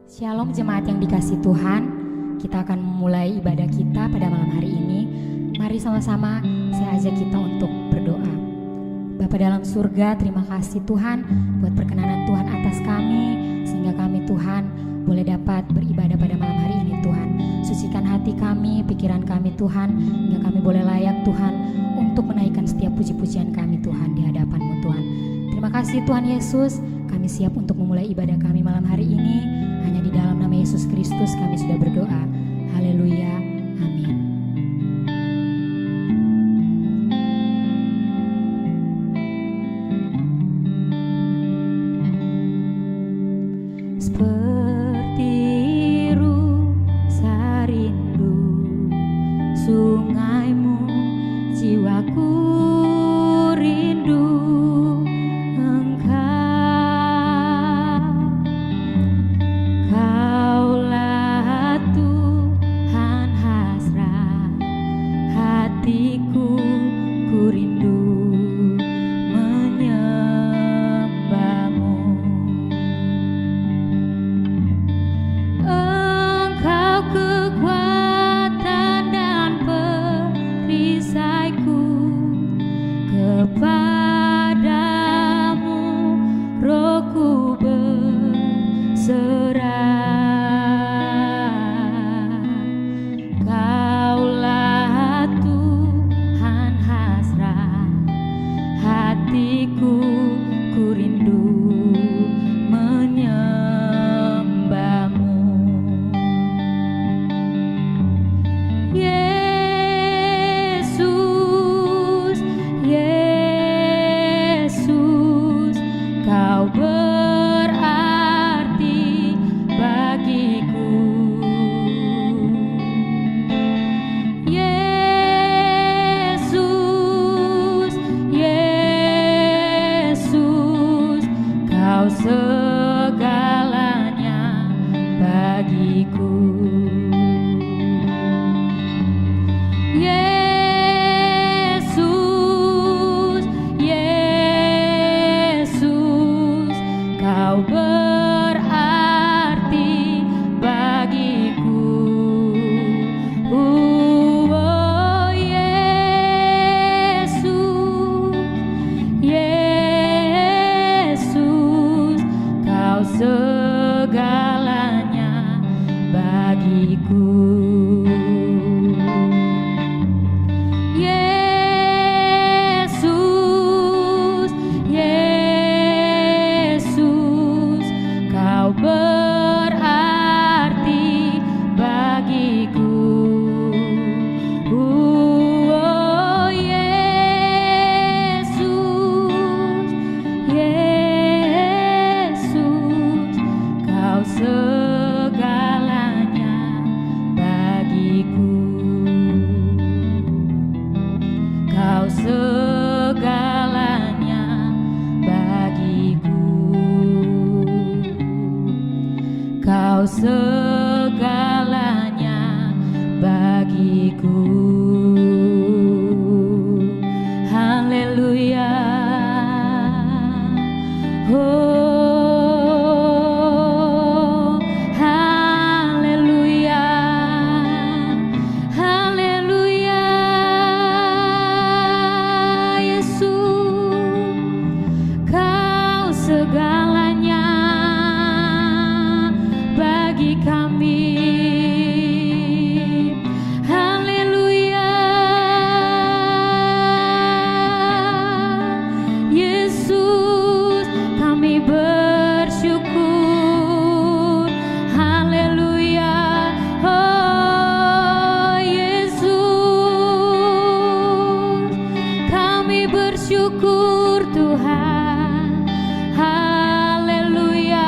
Shalom jemaat yang dikasih Tuhan, kita akan memulai ibadah kita pada malam hari ini. Mari sama-sama saya ajak kita untuk berdoa. Bapa dalam surga, terima kasih Tuhan buat perkenanan Tuhan atas kami, sehingga kami Tuhan boleh dapat beribadah pada malam hari ini Tuhan. Sucikan hati kami, pikiran kami Tuhan, hingga kami boleh layak Tuhan untuk menaikkan setiap puji-pujian kami Tuhan di hadapan-Mu Tuhan. Terima kasih Tuhan Yesus, kami siap untuk memulai ibadah kami malam hari ini. Hanya di dalam nama Yesus Kristus kami sudah berdoa. Haleluya. Amin. Seperti rusa rindu sungaimu, jiwaku rindu Engkau. Kaulah Tuhan hasrat hatiku, ku rindu menyembah-Mu. Engkau kekuatan dan perisaiku, kepadamu rohku berserah. Kaulah Tuhan hasrat hatiku, ku rindu menyembah-Mu. Yesus, Yesus, Kau berarti bagiku. Yesus, Yesus, Kau segalanya bagiku. Yesus, Yesus, Kau berarti bagiku. Oh Yesus, Yesus, Kau segalanya bagiku. Yesus, Yesus, Kau berarti bagiku. Oh Yesus, Yesus, Kau segalanya bagiku. Kau segalanya bagiku. Kau segalanya bagiku. Haleluya. Oh, haleluya. Haleluya. Yesus, Kau segalanya bagi kami. Haleluya. Yesus, kami bersyukur. Haleluya. Oh Yesus, kami bersyukur Tuhan. Haleluya.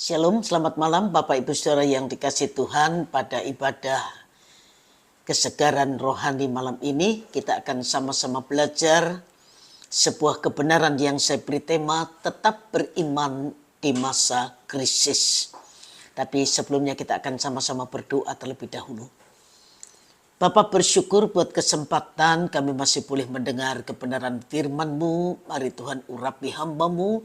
Shalom, selamat malam Bapak Ibu Saudara yang dikasihi Tuhan. Pada ibadah kesegaran rohani malam ini kita akan sama-sama belajar sebuah kebenaran yang saya beri tema tetap beriman di masa krisis. Tapi sebelumnya kita akan sama-sama berdoa terlebih dahulu. Bapak bersyukur buat kesempatan kami masih boleh mendengar kebenaran firman-Mu. Mari Tuhan urapi hamba-Mu,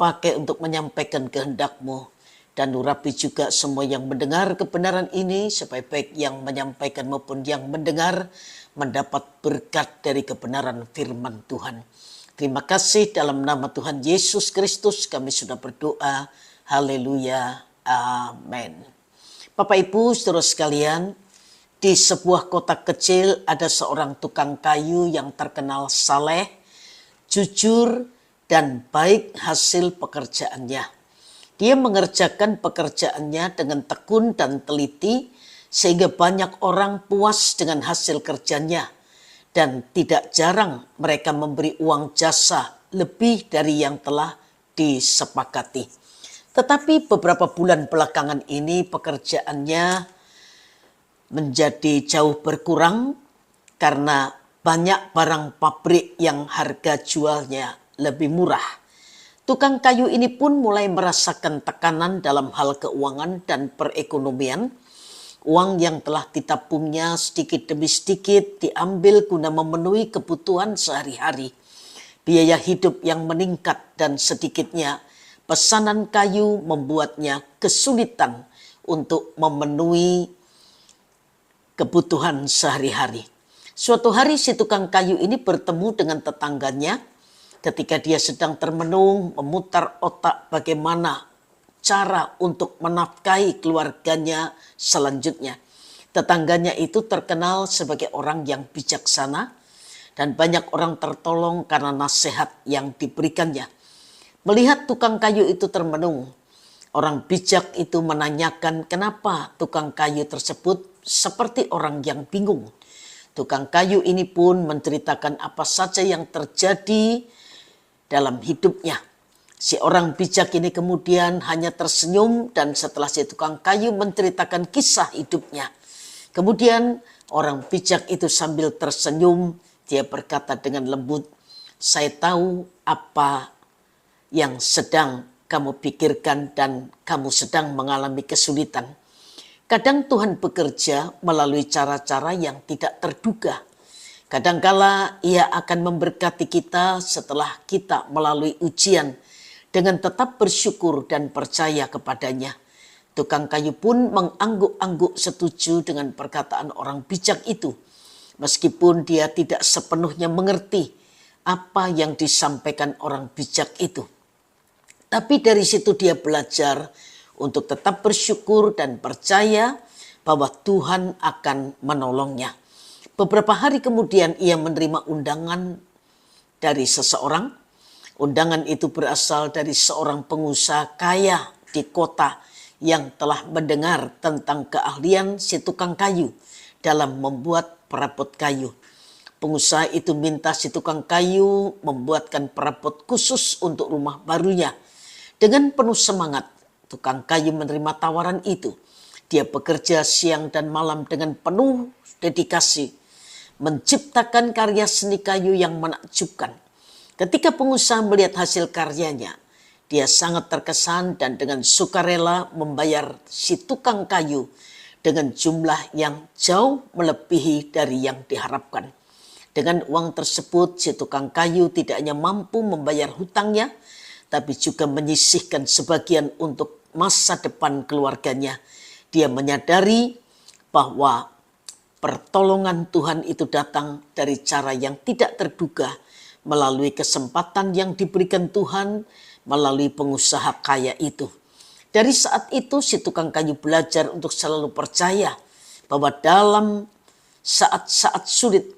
pakai untuk menyampaikan kehendak-Mu. Dan urapi juga semua yang mendengar kebenaran ini, supaya baik yang menyampaikan maupun yang mendengar mendapat berkat dari kebenaran firman Tuhan. Terima kasih, dalam nama Tuhan Yesus Kristus kami sudah berdoa. Haleluya. Amin. Bapak Ibu saudara sekalian, di sebuah kota kecil ada seorang tukang kayu yang terkenal saleh, jujur, dan baik hasil pekerjaannya. Dia mengerjakan pekerjaannya dengan tekun dan teliti sehingga banyak orang puas dengan hasil kerjanya. Dan tidak jarang mereka memberi uang jasa lebih dari yang telah disepakati. Tetapi beberapa bulan belakangan ini pekerjaannya menjadi jauh berkurang karena banyak barang pabrik yang harga jualnya lebih murah. Tukang kayu ini pun mulai merasakan tekanan dalam hal keuangan dan perekonomian. Uang yang telah ditabungnya sedikit demi sedikit diambil guna memenuhi kebutuhan sehari-hari. Biaya hidup yang meningkat dan sedikitnya pesanan kayu membuatnya kesulitan untuk memenuhi kebutuhan sehari-hari. Suatu hari si tukang kayu ini bertemu dengan tetangganya ketika dia sedang termenung memutar otak bagaimana cara untuk menafkahi keluarganya selanjutnya. Tetangganya itu terkenal sebagai orang yang bijaksana dan banyak orang tertolong karena nasihat yang diberikannya. Melihat tukang kayu itu termenung, orang bijak itu menanyakan kenapa tukang kayu tersebut seperti orang yang bingung. Tukang kayu ini pun menceritakan apa saja yang terjadi dalam hidupnya. Si orang bijak ini kemudian hanya tersenyum dan setelah si tukang kayu menceritakan kisah hidupnya. Kemudian orang bijak itu sambil tersenyum, dia berkata dengan lembut, "Saya tahu apa yang sedang kamu pikirkan dan kamu sedang mengalami kesulitan. Kadang Tuhan bekerja melalui cara-cara yang tidak terduga. Kadangkala Ia akan memberkati kita setelah kita melalui ujian dengan tetap bersyukur dan percaya kepadanya." Tukang kayu pun mengangguk-angguk setuju dengan perkataan orang bijak itu. Meskipun dia tidak sepenuhnya mengerti apa yang disampaikan orang bijak itu. Tapi dari situ dia belajar untuk tetap bersyukur dan percaya bahwa Tuhan akan menolongnya. Beberapa hari kemudian ia menerima undangan dari seseorang. Undangan itu berasal dari seorang pengusaha kaya di kota yang telah mendengar tentang keahlian si tukang kayu dalam membuat perabot kayu. Pengusaha itu minta si tukang kayu membuatkan perabot khusus untuk rumah barunya. Dengan penuh semangat, tukang kayu menerima tawaran itu. Dia bekerja siang dan malam dengan penuh dedikasi, menciptakan karya seni kayu yang menakjubkan. Ketika pengusaha melihat hasil karyanya, dia sangat terkesan dan dengan sukarela membayar si tukang kayu dengan jumlah yang jauh melebihi dari yang diharapkan. Dengan uang tersebut, si tukang kayu tidak hanya mampu membayar hutangnya, tapi juga menyisihkan sebagian untuk masa depan keluarganya. Dia menyadari bahwa pertolongan Tuhan itu datang dari cara yang tidak terduga, melalui kesempatan yang diberikan Tuhan melalui pengusaha kaya itu. Dari saat itu si tukang kayu belajar untuk selalu percaya bahwa dalam saat-saat sulit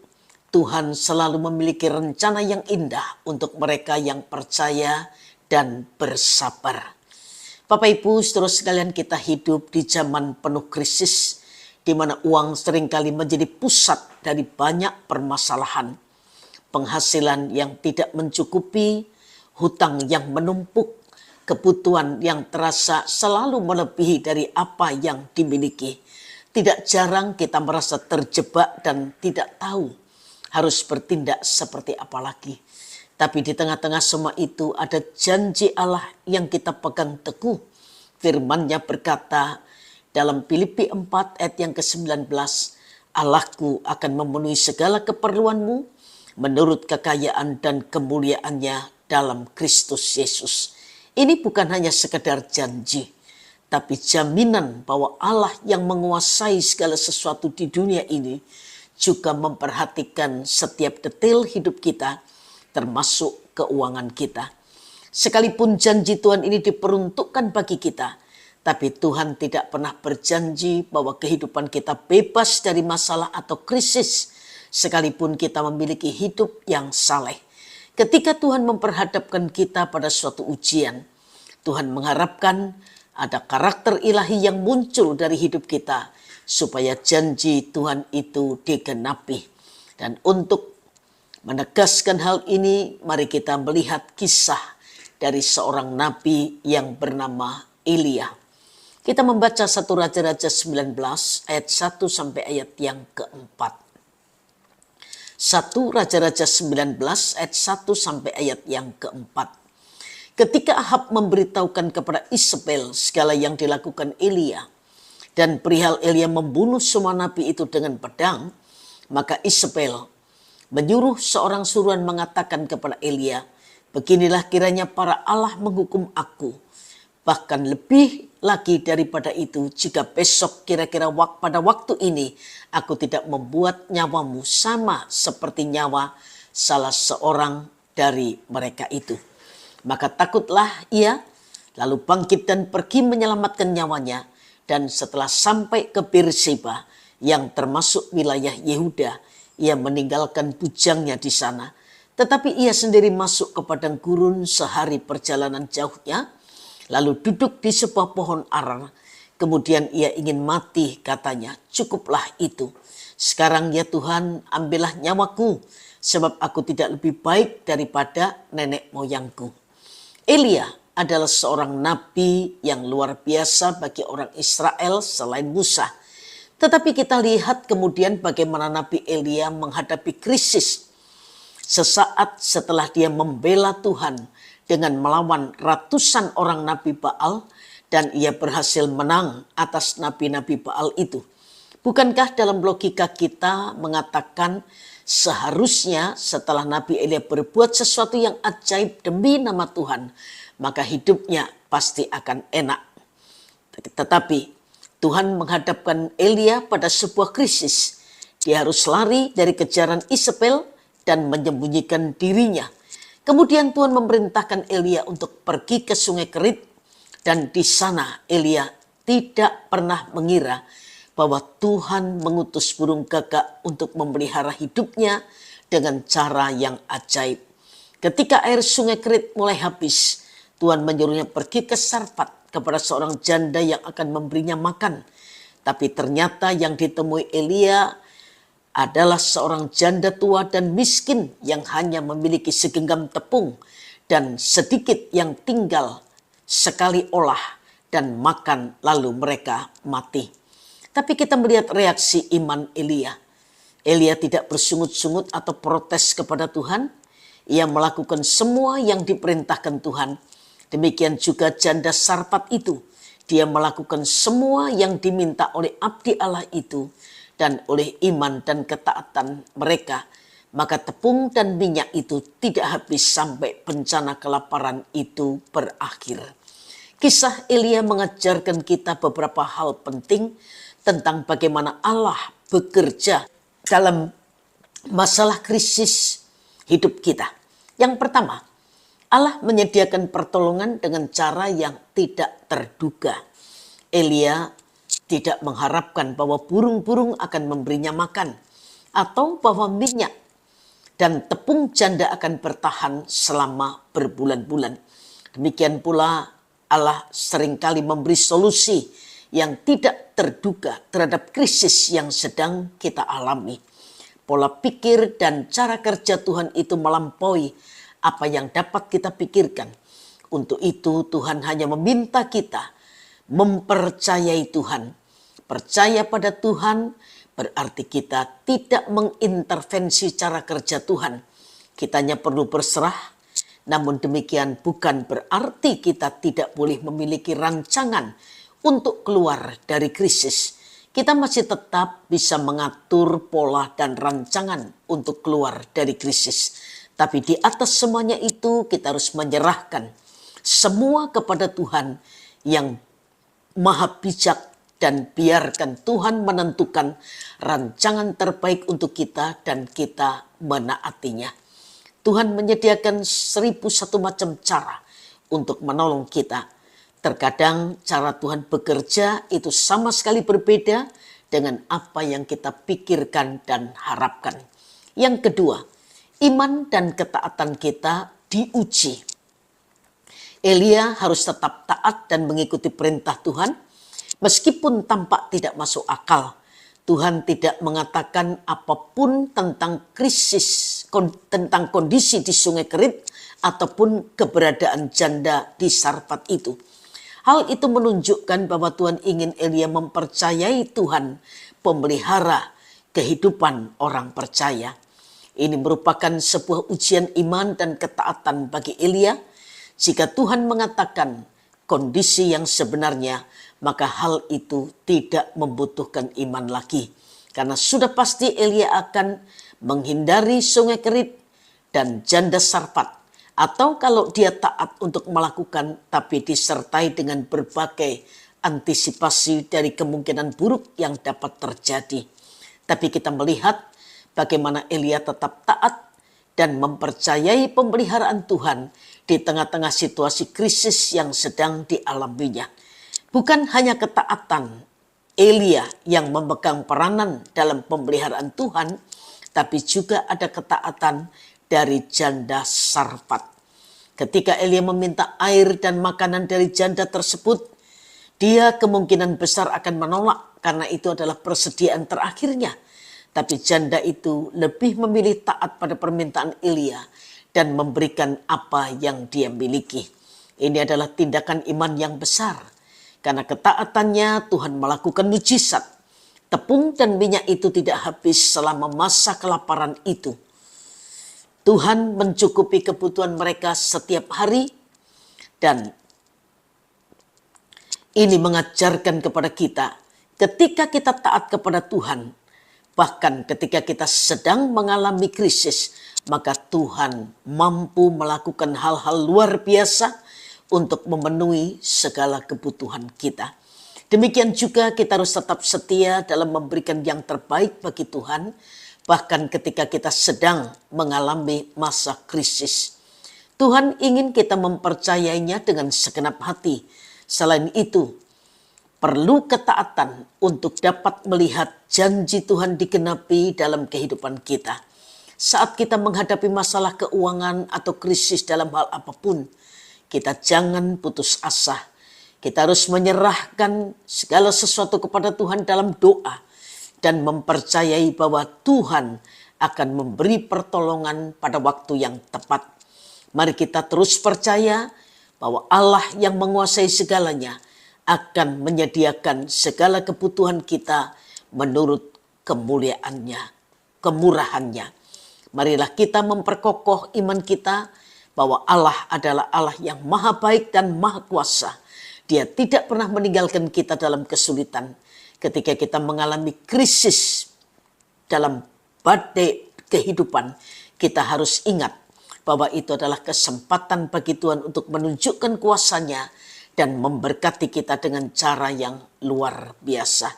Tuhan selalu memiliki rencana yang indah untuk mereka yang percaya dan bersabar. Bapak Ibu saudara sekalian, kita hidup di zaman penuh krisis di mana uang seringkali menjadi pusat dari banyak permasalahan. Penghasilan yang tidak mencukupi, hutang yang menumpuk, kebutuhan yang terasa selalu melebihi dari apa yang dimiliki. Tidak jarang kita merasa terjebak dan tidak tahu harus bertindak seperti apa lagi. Tapi di tengah-tengah semua itu ada janji Allah yang kita pegang teguh. Firman-Nya berkata dalam Filipi 4 ayat yang ke-19, Allahku akan memenuhi segala keperluanmu menurut kekayaan dan kemuliaannya dalam Kristus Yesus. Ini bukan hanya sekedar janji, tapi jaminan bahwa Allah yang menguasai segala sesuatu di dunia ini juga memperhatikan setiap detail hidup kita, termasuk keuangan kita. Sekalipun janji Tuhan ini diperuntukkan bagi kita, tapi Tuhan tidak pernah berjanji bahwa kehidupan kita bebas dari masalah atau krisis, sekalipun kita memiliki hidup yang saleh. Ketika Tuhan memperhadapkan kita pada suatu ujian, Tuhan mengharapkan ada karakter ilahi yang muncul dari hidup kita, supaya janji Tuhan itu digenapi. Dan untuk menegaskan hal ini, mari kita melihat kisah dari seorang nabi yang bernama Elia. Kita membaca 1 Raja-Raja 19 ayat 1 sampai ayat yang keempat. 1 Raja-Raja 19 ayat 1 sampai ayat yang keempat. Ketika Ahab memberitahukan kepada Isabel segala yang dilakukan Elia, dan perihal Elia membunuh semua nabi itu dengan pedang, maka Isabel menyuruh seorang suruhan mengatakan kepada Elia, beginilah kiranya para Allah menghukum aku. Bahkan lebih lagi daripada itu, jika besok kira-kira pada waktu ini aku tidak membuat nyawamu sama seperti nyawa salah seorang dari mereka itu. Maka takutlah ia, lalu bangkit dan pergi menyelamatkan nyawanya. Dan setelah sampai ke Beersheba yang termasuk wilayah Yehuda, ia meninggalkan bujangnya di sana. Tetapi ia sendiri masuk ke padang gurun sehari perjalanan jauhnya, lalu duduk di sebuah pohon ara. Kemudian ia ingin mati, katanya, cukuplah itu. Sekarang ya Tuhan, ambillah nyawaku, sebab aku tidak lebih baik daripada nenek moyangku. Elia adalah seorang nabi yang luar biasa bagi orang Israel selain Musa. Tetapi kita lihat kemudian bagaimana Nabi Elia menghadapi krisis. Sesaat setelah dia membela Tuhan dengan melawan ratusan orang Nabi Baal, dan ia berhasil menang atas nabi-nabi Baal itu. Bukankah dalam logika kita mengatakan seharusnya setelah Nabi Elia berbuat sesuatu yang ajaib demi nama Tuhan, maka hidupnya pasti akan enak. Tetapi Tuhan menghadapkan Elia pada sebuah krisis. Dia harus lari dari kejaran Isabel dan menyembunyikan dirinya. Kemudian Tuhan memerintahkan Elia untuk pergi ke Sungai Kerit, dan di sana Elia tidak pernah mengira bahwa Tuhan mengutus burung gagak untuk memelihara hidupnya dengan cara yang ajaib. Ketika air Sungai Kerit mulai habis, Tuhan menyuruhnya pergi ke Sarfat kepada seorang janda yang akan memberinya makan. Tapi ternyata yang ditemui Elia adalah seorang janda tua dan miskin yang hanya memiliki segenggam tepung dan sedikit yang tinggal sekali olah dan makan lalu mereka mati. Tapi kita melihat reaksi iman Elia. Elia tidak bersungut-sungut atau protes kepada Tuhan. Ia melakukan semua yang diperintahkan Tuhan. Demikian juga janda Sarfat itu. Dia melakukan semua yang diminta oleh abdi Allah itu. Dan oleh iman dan ketaatan mereka, maka tepung dan minyak itu tidak habis sampai bencana kelaparan itu berakhir. Kisah Elia mengajarkan kita beberapa hal penting tentang bagaimana Allah bekerja dalam masalah krisis hidup kita. Yang pertama, Allah menyediakan pertolongan dengan cara yang tidak terduga. Elia tidak mengharapkan bahwa burung-burung akan memberinya makan, atau bahwa minyak dan tepung janda akan bertahan selama berbulan-bulan. Demikian pula Allah seringkali memberi solusi yang tidak terduga terhadap krisis yang sedang kita alami. Pola pikir dan cara kerja Tuhan itu melampaui apa yang dapat kita pikirkan. Untuk itu Tuhan hanya meminta kita mempercayai Tuhan. Percaya pada Tuhan berarti kita tidak mengintervensi cara kerja Tuhan. Kita hanya perlu berserah. Namun demikian bukan berarti kita tidak boleh memiliki rancangan untuk keluar dari krisis. Kita masih tetap bisa mengatur pola dan rancangan untuk keluar dari krisis. Tapi di atas semuanya itu kita harus menyerahkan semua kepada Tuhan yang maha bijak, dan biarkan Tuhan menentukan rancangan terbaik untuk kita dan kita menaatinya. Tuhan menyediakan 1001 macam cara untuk menolong kita. Terkadang cara Tuhan bekerja itu sama sekali berbeda dengan apa yang kita pikirkan dan harapkan. Yang kedua, iman dan ketaatan kita diuji. Elia harus tetap taat dan mengikuti perintah Tuhan, meskipun tampak tidak masuk akal. Tuhan tidak mengatakan apapun tentang krisis, tentang kondisi di Sungai Kerit, ataupun keberadaan janda di Sarfat itu. Hal itu menunjukkan bahwa Tuhan ingin Elia mempercayai Tuhan, pemelihara kehidupan orang percaya. Ini merupakan sebuah ujian iman dan ketaatan bagi Elia. Jika Tuhan mengatakan kondisi yang sebenarnya, maka hal itu tidak membutuhkan iman lagi. Karena sudah pasti Elia akan menghindari Sungai Kerit dan janda Sarfat. Atau kalau dia taat untuk melakukan, tapi disertai dengan berbagai antisipasi dari kemungkinan buruk yang dapat terjadi. Tapi kita melihat bagaimana Elia tetap taat dan mempercayai pemeliharaan Tuhan di tengah-tengah situasi krisis yang sedang dialaminya. Bukan hanya ketaatan Elia yang memegang peranan dalam pemeliharaan Tuhan, tapi juga ada ketaatan dari janda Sarfat. Ketika Elia meminta air dan makanan dari janda tersebut, dia kemungkinan besar akan menolak karena itu adalah persediaan terakhirnya. Tapi janda itu lebih memilih taat pada permintaan Elia dan memberikan apa yang dia miliki. Ini adalah tindakan iman yang besar. Karena ketaatannya Tuhan melakukan mujizat. Tepung dan minyak itu tidak habis selama masa kelaparan itu. Tuhan mencukupi kebutuhan mereka setiap hari. Dan ini mengajarkan kepada kita, ketika kita taat kepada Tuhan, bahkan ketika kita sedang mengalami krisis, maka Tuhan mampu melakukan hal-hal luar biasa untuk memenuhi segala kebutuhan kita. Demikian juga kita harus tetap setia dalam memberikan yang terbaik bagi Tuhan, bahkan ketika kita sedang mengalami masa krisis. Tuhan ingin kita mempercayainya dengan segenap hati. Selain itu, perlu ketaatan untuk dapat melihat janji Tuhan digenapi dalam kehidupan kita. Saat kita menghadapi masalah keuangan atau krisis dalam hal apapun, kita jangan putus asa. Kita harus menyerahkan segala sesuatu kepada Tuhan dalam doa dan mempercayai bahwa Tuhan akan memberi pertolongan pada waktu yang tepat. Mari kita terus percaya bahwa Allah yang menguasai segalanya akan menyediakan segala kebutuhan kita menurut kemuliaannya, kemurahannya. Marilah kita memperkokoh iman kita bahwa Allah adalah Allah yang maha baik dan maha kuasa. Dia tidak pernah meninggalkan kita dalam kesulitan. Ketika kita mengalami krisis dalam badai kehidupan, kita harus ingat bahwa itu adalah kesempatan bagi Tuhan untuk menunjukkan kuasa-Nya dan memberkati kita dengan cara yang luar biasa.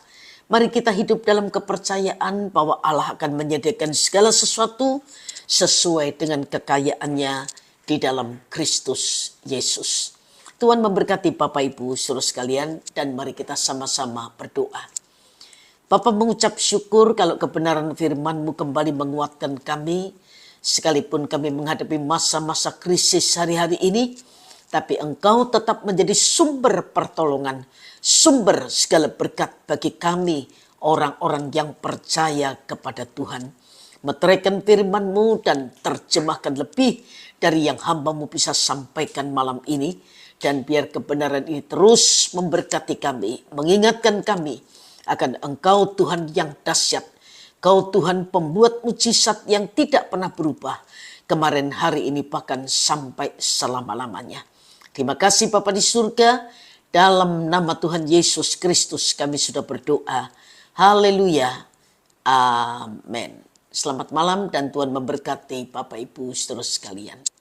Mari kita hidup dalam kepercayaan bahwa Allah akan menyediakan segala sesuatu sesuai dengan kekayaan-Nya di dalam Kristus Yesus. Tuhan memberkati Bapak Ibu saudara sekalian, dan mari kita sama-sama berdoa. Bapa, mengucap syukur kalau kebenaran firman-Mu kembali menguatkan kami, sekalipun kami menghadapi masa-masa krisis hari-hari ini, tapi Engkau tetap menjadi sumber pertolongan, sumber segala berkat bagi kami, orang-orang yang percaya kepada Tuhan. meteraikan firman-Mu dan terjemahkan lebih dari yang hamba-Mu bisa sampaikan malam ini. Dan biar kebenaran ini terus memberkati kami, mengingatkan kami akan Engkau Tuhan yang dahsyat. Kau Tuhan pembuat mujizat yang tidak pernah berubah. Kemarin, hari ini, bahkan sampai selama-lamanya. Terima kasih Bapa di surga. Dalam nama Tuhan Yesus Kristus kami sudah berdoa. Haleluya. Amin. Selamat malam dan Tuhan memberkati Bapak Ibu saudara sekalian.